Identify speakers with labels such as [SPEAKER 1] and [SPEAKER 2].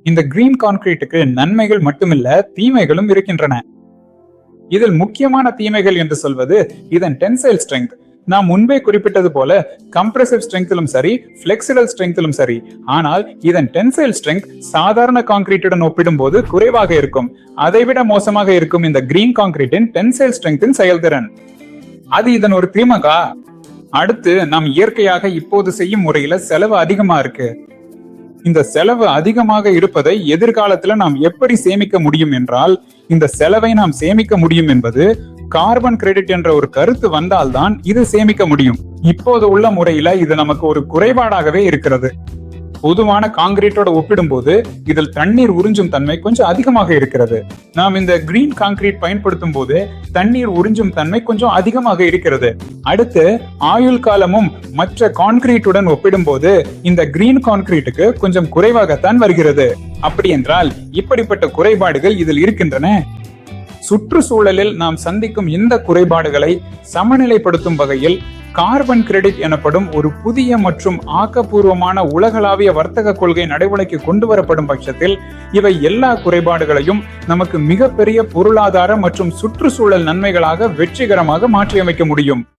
[SPEAKER 1] இந்த கிரீன் கான்கிரீட்டுக்கு நன்மைகள் மட்டுமில்ல, தீமைகளும் இருக்கின்றன. இதில் முக்கியமான தீமைகள் என்று சொல்வது இதன் டென்சைல் ஸ்ட்ரெங்க். நாம் முன்பே குறிப்பிட்டது போல கம்ப்ரசிவ் ஸ்ட்ரெங்த்திலும் சரி, பிளெக்சிபிள் ஸ்ட்ரெங்த்திலும் சரி. ஆனால் இதன் டென்சைல் ஸ்ட்ரெங்க் சாதாரண கான்கிரீட்டுடன் ஒப்பிடும்போது குறைவாக இருக்கும். அதைவிட மோசமாக இருக்கும் இந்த கிரீன் கான்கிரீட்டின் டென்சைல் ஸ்ட்ரெங்த்தின் செயல்திறன். அது இதன் ஒரு தீமைகா? அடுத்து, நாம் இயற்கையாக இப்போது செய்யும் முறையில செலவு அதிகமா இருக்கு. இந்த செலவு அதிகமாக இருப்பதை எதிர்காலத்துல நாம் எப்படி சேமிக்க முடியும் என்றால், இந்த செலவை நாம் சேமிக்க முடியும் என்பது கார்பன் கிரெடிட் என்ற ஒரு கருத்து வந்தால்தான் இது சேமிக்க முடியும். இப்போது உள்ள முறையில இது நமக்கு ஒரு குறைபாடாகவே இருக்கிறது. பொதுவான காங்கிரீட்டோட ஒப்பிடும்போது இதில் தண்ணீர் உறிஞ்சும் தன்மை கொஞ்சம் அதிகமாக இருக்கிறது. நாம் இந்த கிரீன் கான்கிரீட் பயன்படுத்தும் போது தண்ணீர் உறிஞ்சும் தன்மை கொஞ்சம் அதிகமாக இருக்கிறது. அடுத்து, ஆயுள் காலமும் மற்ற கான்கிரீட்டுடன் ஒப்பிடும்போது இந்த கிரீன் கான்கிரீட்டுக்கு கொஞ்சம் குறைவாகத்தான் வருகிறது. அப்படி என்றால் இப்படிப்பட்ட குறைபாடுகள் இதில் இருக்கின்றன. சுற்றுச்சூழலில் நாம் சந்திக்கும் இந்த குறைபாடுகளை சமநிலைப்படுத்தும் வகையில் கார்பன் கிரெடிட் எனப்படும் ஒரு புதிய மற்றும் ஆக்கப்பூர்வமான உலகளாவிய வர்த்தக கொள்கை நடைமுறைக்கு கொண்டு வரப்படும் பட்சத்தில் இவை எல்லா குறைபாடுகளையும் நமக்கு மிகப்பெரிய பொருளாதார மற்றும் சுற்றுச்சூழல் நன்மைகளாக வெற்றிகரமாக மாற்றியமைக்க முடியும்.